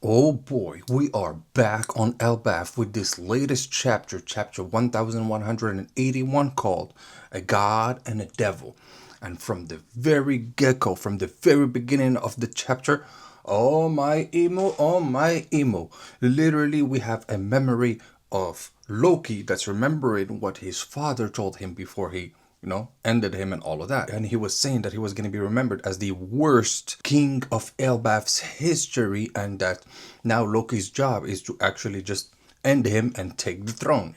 Oh boy, we are back on Elbaf with this latest chapter, chapter 1181, called A God and a Devil. And from the very get-go, from the very beginning of the chapter, oh my emo. Literally, we have a memory of Loki that's remembering what his father told him before he ended him and all of that. And he was saying that he was going to be remembered as the worst king of Elbaf's history, and that now Loki's job is to actually just end him and take the throne.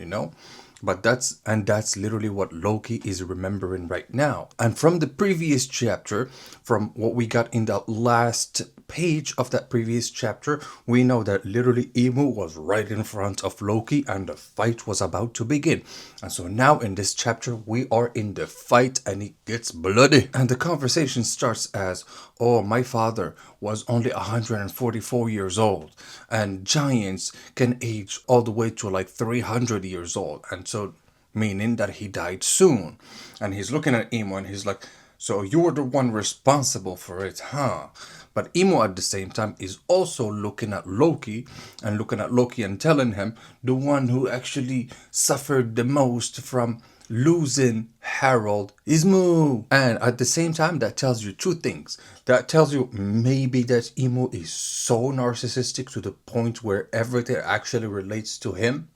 But that's literally what Loki is remembering right now. And from the previous chapter, from what we got in the last page of that previous chapter, we know that literally Emu was right in front of Loki and the fight was about to begin. And so now in this chapter, we are in the fight and it gets bloody. And the conversation starts as, oh, my father was only 144 years old, and giants can age all the way to like 300 years old. And so, meaning that he died soon. And he's looking at Emo and he's like, so you were the one responsible for it, huh? But Emo at the same time is also looking at Loki and telling him the one who actually suffered the most from losing Harold is Moo. And at the same time, that tells you two things. That tells you maybe that Emo is so narcissistic to the point where everything actually relates to him.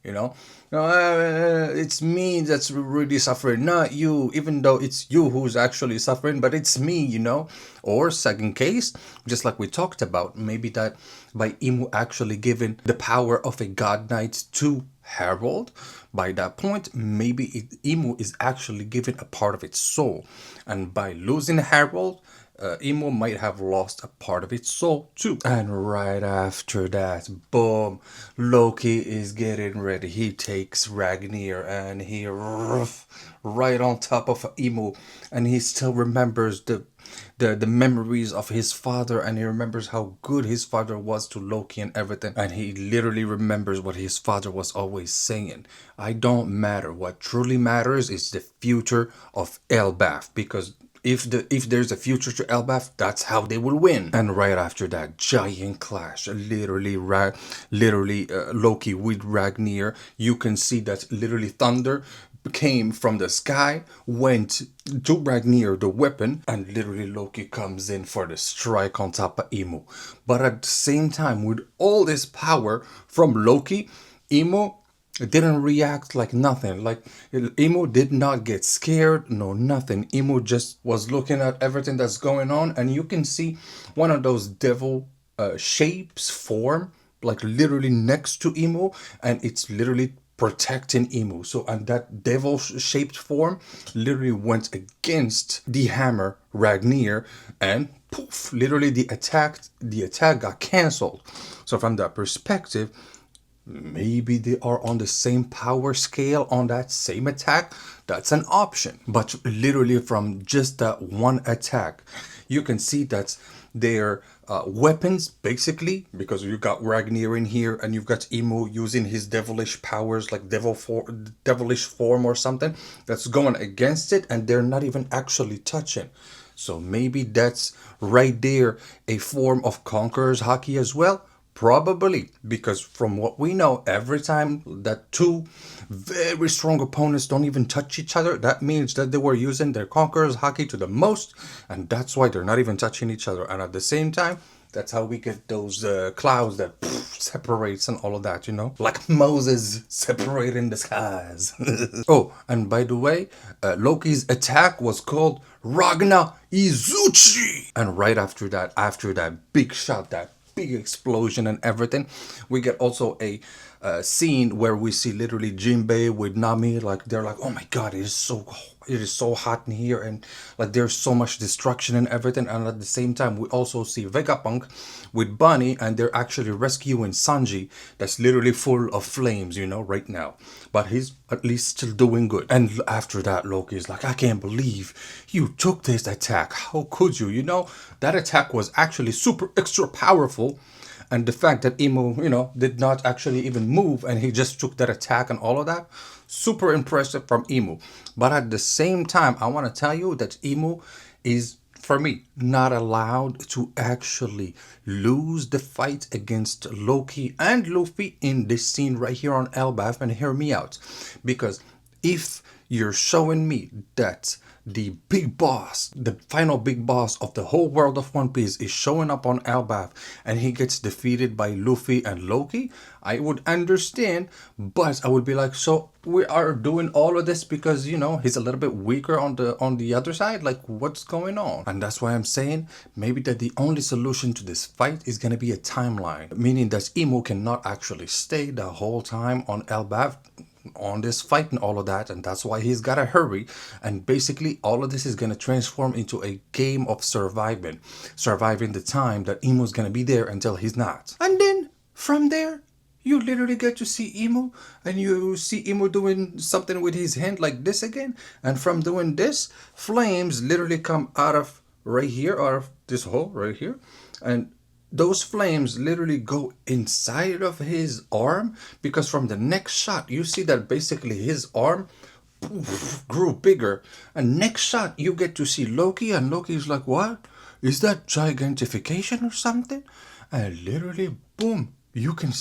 It's me that's really suffering, not you, even though it's you who's actually suffering, but it's me. Or second case, just like we talked about, maybe that by Emu actually giving the power of a god knight to Harold, by that point, maybe Emu is actually given a part of its soul. And by losing Harold, Emo might have lost a part of its soul too. And right after that, boom, Loki is getting ready. He takes Ragnir and he right on top of Emo, and he still remembers the memories of his father, and he remembers how good his father was to Loki and everything. And he literally remembers what his father was always saying. I don't matter. What truly matters is the future of Elbaf, because if there's a future to Elbaf, that's how they will win. And right after that giant clash, literally Loki with Ragnir, you can see that literally thunder came from the sky, went to Ragnir, the weapon, and literally Loki comes in for the strike on top of Emu. But at the same time, with all this power from Loki, Emu didn't react like nothing. Like, Emu did not get scared, no nothing. Emu just was looking at everything that's going on, and you can see one of those devil shapes form, like literally next to Emu, and it's literally protecting Emu. So, and that devil shaped form literally went against the hammer Ragnir, and poof, literally the attack got cancelled. So from that perspective, maybe they are on the same power scale on that same attack. That's an option. But literally from just that one attack, you can see that their weapons, basically, because you got Ragnir in here and you've got Emu using his devilish powers, like devilish form or something, that's going against it, and they're not even actually touching. So maybe that's right there a form of Conqueror's Haki as well. Probably, because from what we know, every time that two very strong opponents don't even touch each other, that means that they were using their Conqueror's Haki to the most, and that's why they're not even touching each other. And at the same time, that's how we get those clouds that separates and all of that, like Moses separating the skies. Oh, and by the way, Loki's attack was called Ragna Izuchi. And right after that big shot, that big explosion and everything, we get also a scene where we see literally Jinbei with Nami, like they're like, oh my god, it is so hot in here, and like there's so much destruction and everything. And at the same time, we also see Vegapunk with Bunny, and they're actually rescuing Sanji, that's literally full of flames, right now, but he's at least still doing good. And after that, Loki is like, I can't believe you took this attack, how could you? That attack was actually super extra powerful. And the fact that Emu, did not actually even move, and he just took that attack and all of that, super impressive from Emu. But at the same time, I want to tell you that Emu is for me, not allowed to actually lose the fight against Loki and Luffy in this scene right here on Elbaf. And hear me out, because if you're showing me that the big boss, the final big boss of the whole world of One Piece is showing up on Elbaf and he gets defeated by Luffy and Loki, I would understand, but I would be like, so we are doing all of this because, you know, he's a little bit weaker on the other side? Like, what's going on? And that's why I'm saying maybe that the only solution to this fight is going to be a timeline, meaning that Emu cannot actually stay the whole time on Elbaf on this fight and all of that, and that's why he's gotta hurry. And basically all of this is gonna transform into a game of surviving the time that Emu's gonna be there until he's not. And then from there you literally get to see Emu, and you see Emu doing something with his hand like this again, and from doing this, flames literally come out of right here, out of this hole right here, and those flames literally go inside of his arm, because from the next shot you see that basically his arm grew bigger, and next shot you get to see Loki, and Loki's like, what is that, gigantification or something? And literally boom, you can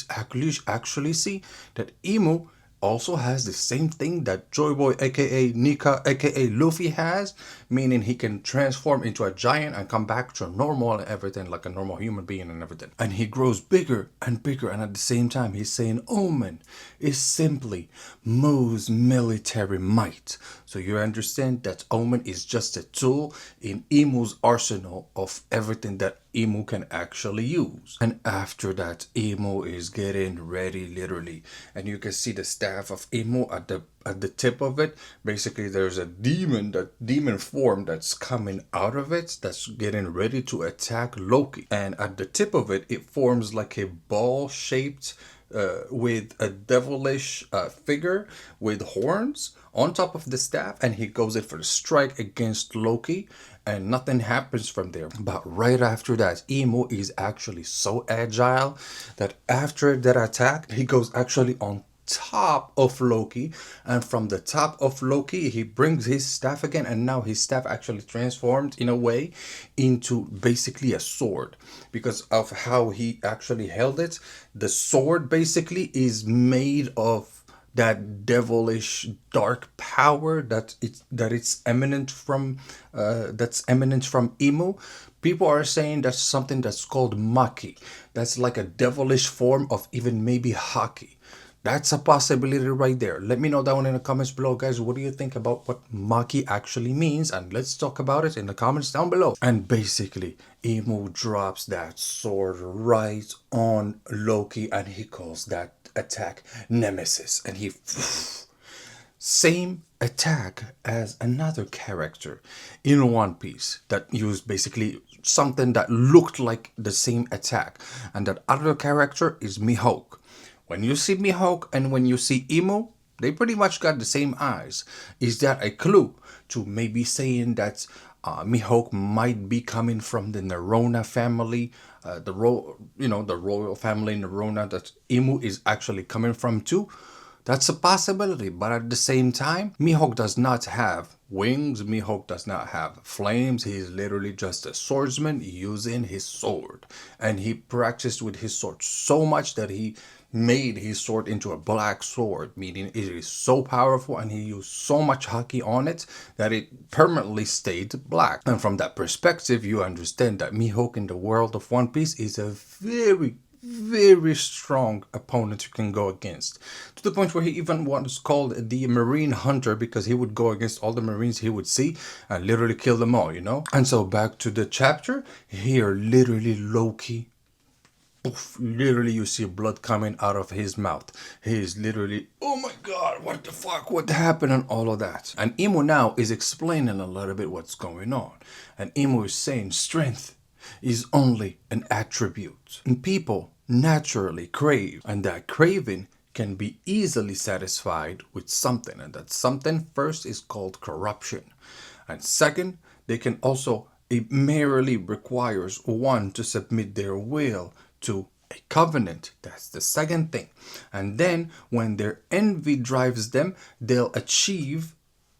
actually see that Emu also has the same thing that Joy Boy aka Nika aka Luffy has, meaning he can transform into a giant and come back to normal and everything, like a normal human being and everything. And he grows bigger and bigger, and at the same time he's saying Omen is simply Mu's military might. So you understand that Omen is just a tool in Emu's arsenal of everything that Emu can actually use. And after that, Emu is getting ready literally, and you can see the staff of Emu at the tip of it. Basically there's a demon form that's coming out of it, that's getting ready to attack Loki, and at the tip of it, it forms like a ball shaped with a devilish figure with horns on top of the staff, and he goes in for the strike against Loki, and nothing happens from there. But right after that, Emu is actually so agile that after that attack, he goes actually on top of Loki, and from the top of Loki he brings his staff again, and now his staff actually transformed in a way into basically a sword because of how he actually held it. The sword basically is made of that devilish dark power that's eminent from Emu. People are saying that's something that's called Maki. That's like a devilish form of even maybe Haki. That's a possibility right there. Let me know down in the comments below, guys. What do you think about what Maki actually means? And let's talk about it in the comments down below. And basically, Emu drops that sword right on Loki, and he calls that attack Nemesis. And he... same attack as another character in One Piece that used basically something that looked like the same attack. And that other character is Mihawk. When you see Mihawk and when you see Emu, they pretty much got the same eyes. Is that a clue to maybe saying that Mihawk might be coming from the Nerona family, the royal family Nerona that Emu is actually coming from too? That's a possibility, but at the same time, Mihawk does not have wings, Mihawk does not have flames. He is literally just a swordsman using his sword. And he practiced with his sword so much that he made his sword into a black sword, meaning it is so powerful, and he used so much haki on it that it permanently stayed black. And from that perspective, you understand that Mihawk in the world of One Piece is a very strong opponent you can go against, to the point where he even was called the Marine Hunter, because he would go against all the Marines he would see and literally kill them all, you know. And so back to the chapter here, literally Loki, poof, literally you see blood coming out of his mouth. He is literally, oh my god, what the fuck, what happened, and all of that. And Emu now is explaining a little bit what's going on, and Emu is saying strength is only an attribute, and people naturally crave, and that craving can be easily satisfied with something, and that something first is called corruption, and second, they can also, it merely requires one to submit their will to a covenant. That's the second thing. And then when their envy drives them, they'll achieve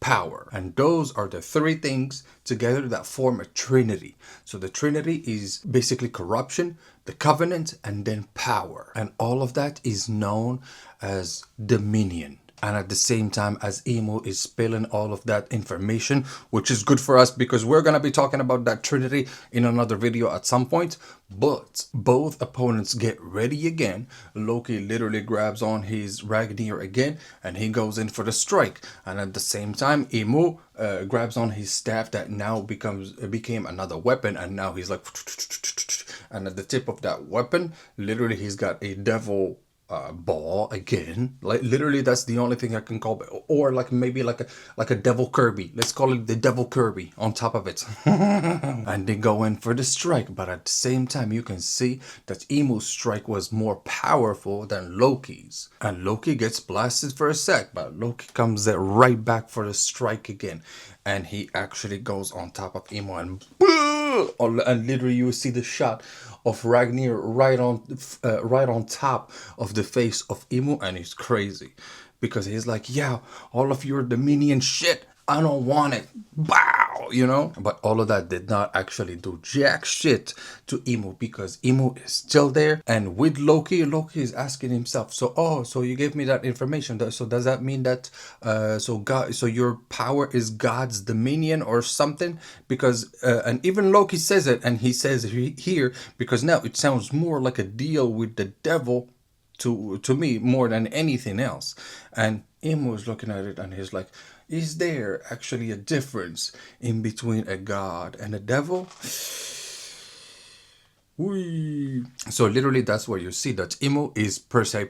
power. And those are the three things together that form a trinity. So the trinity is basically corruption, the covenant, and then power. And all of that is known as dominion. And at the same time, as Emu is spilling all of that information, which is good for us because we're going to be talking about that trinity in another video at some point. But both opponents get ready again. Loki literally grabs on his Ragnir again and he goes in for the strike. And at the same time, Emu grabs on his staff that now became another weapon. And now he's like, and at the tip of that weapon, literally he's got a devil ball again. Like literally that's the only thing I can call it. Or like maybe like a devil Kirby. Let's call it the devil Kirby on top of it. And they go in for the strike, but at the same time you can see that Emu's strike was more powerful than Loki's, and Loki gets blasted for a sec, but Loki comes right back for the strike again, and he actually goes on top of Emu and literally you see the shot of Ragnir right on top of the face of Emu, and he's crazy because he's like, yeah, all of your dominion shit, I don't want it. Bow, you know? But all of that did not actually do jack shit to Emu because Emu is still there. And with Loki, Loki is asking himself, so you gave me that information. So does that mean that so your power is God's dominion or something? Because and even Loki says it, and he says here because now it sounds more like a deal with the devil to me more than anything else. And Emu is looking at it and he's like, is there actually a difference in between a god and a devil? Whee. So literally that's where you see that Emu is per se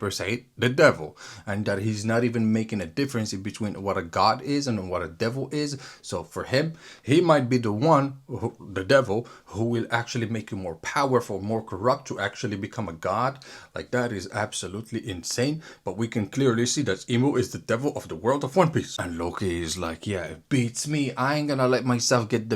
the devil, and that he's not even making a difference in between what a god is and what a devil is. So for him, he might be the one, the devil, who will actually make you more powerful, more corrupt to actually become a god. Like that is absolutely insane. But we can clearly see that Emu is the devil of the world of One Piece. And Loki is like, yeah, it beats me. I ain't gonna let myself get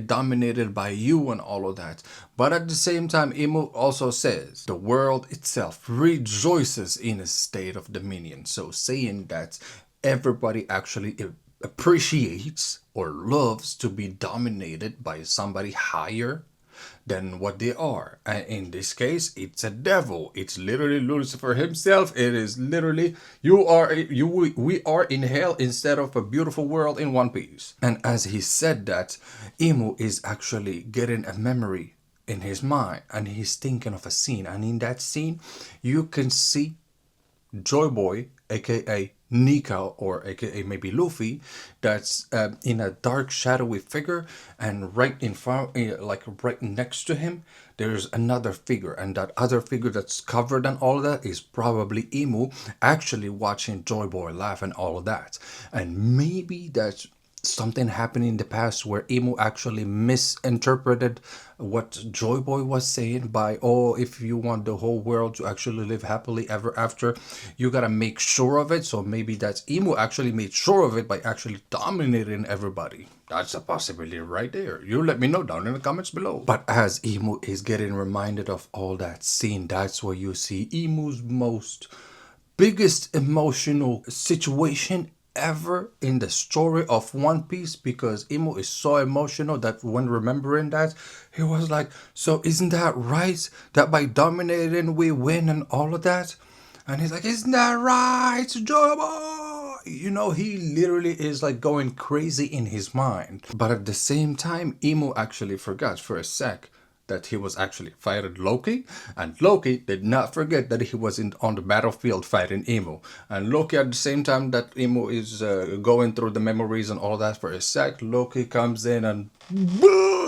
dominated by you and all of that. But at the same time, Emu also says the world itself rejoices in a state of dominion. So saying that everybody actually appreciates or loves to be dominated by somebody higher than what they are. And in this case, it's a devil. It's literally Lucifer himself. It is literally we are in hell instead of a beautiful world in One Piece. And as he said that, Emu is actually getting a memory in his mind, and he's thinking of a scene, and in that scene you can see Joy Boy, aka Nika, or aka maybe Luffy, that's in a dark shadowy figure, and right in front, like right next to him, there's another figure, and that other figure that's covered and all of that is probably Emu actually watching Joy Boy laugh and all of that. And maybe that's something happened in the past where Emu actually misinterpreted what Joy Boy was saying by, oh, if you want the whole world to actually live happily ever after, you gotta make sure of it. So maybe that's Emu actually made sure of it by actually dominating everybody. That's a possibility right there. You let me know down in the comments below. But as Emu is getting reminded of all that scene, that's where you see Emu's biggest emotional situation ever in the story of One Piece, because Emu is so emotional that when remembering that, he was like, so isn't that right that by dominating we win and all of that? And he's like, isn't that right, Joy Boy? You know, he literally is like going crazy in his mind. But at the same time, Emu actually forgot for a sec that he was actually fighting Loki, and Loki did not forget that he was on the battlefield fighting Emu. And Loki, at the same time that Emu is going through the memories and all that for a sec, Loki comes in and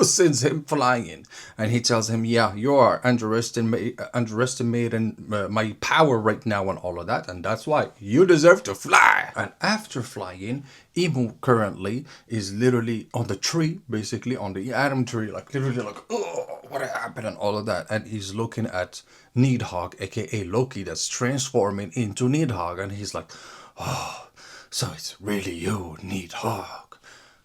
sends him flying, and he tells him, yeah, you are underestimating my power right now and all of that, and that's why you deserve to fly. And after flying, Emu currently is literally on the tree, basically on the Atom tree, like literally like, oh, what happened and all of that. And he's looking at Nidhogg, aka Loki, that's transforming into Nidhogg, and he's like, oh, so it's really you, Nidhogg.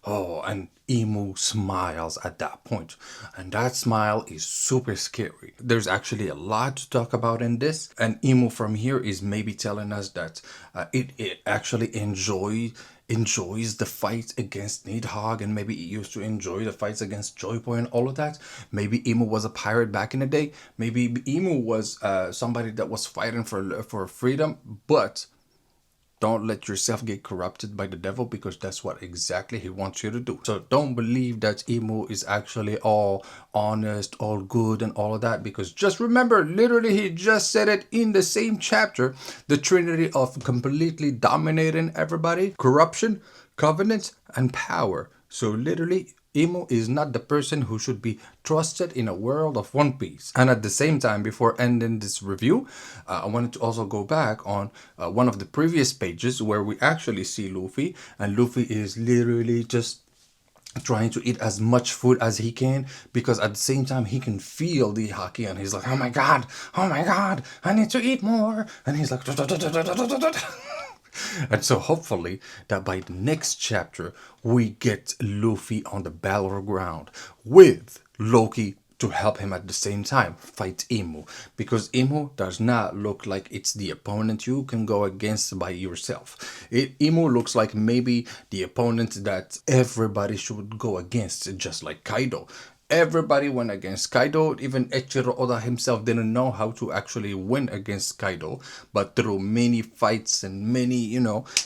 Oh, and Emu smiles at that point, and that smile is super scary. There's actually a lot to talk about in this, and Emu from here is maybe telling us that it actually enjoys the fight against Nidhogg, and maybe it used to enjoy the fights against Joy Boy and all of that. Maybe Emu was a pirate back in the day. Maybe Emu was somebody that was fighting for freedom, but don't let yourself get corrupted by the devil, because that's what exactly he wants you to do. So don't believe that Emu is actually all honest, all good, and all of that, because just remember, literally, he just said it in the same chapter, the trinity of completely dominating everybody: corruption, covenant, and power. So literally, Emu is not the person who should be trusted in a world of One Piece. And at the same time, before ending this review, I wanted to also go back on one of the previous pages where we actually see Luffy, and Luffy is literally just trying to eat as much food as he can, because at the same time he can feel the haki, and he's like, oh my god, I need to eat more, and he's like and so hopefully that by the next chapter we get Luffy on the battleground with Loki to help him at the same time fight Emu, because Emu does not look like it's the opponent you can go against by yourself. Emu looks like maybe the opponent that everybody should go against, just like Kaido. Everybody went against Kaido. Even Eiichiro Oda himself didn't know how to actually win against Kaido. But through many fights and many,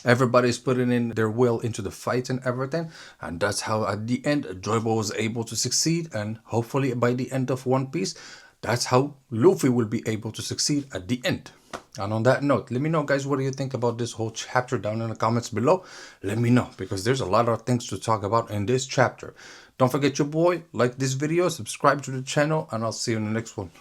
everybody's putting in their will into the fight and everything. And that's how at the end, Joybo was able to succeed. And hopefully by the end of One Piece, that's how Luffy will be able to succeed at the end. And on that note, let me know, guys, what do you think about this whole chapter down in the comments below. Let me know, because there's a lot of things to talk about in this chapter. Don't forget your boy, like this video, subscribe to the channel, and I'll see you in the next one.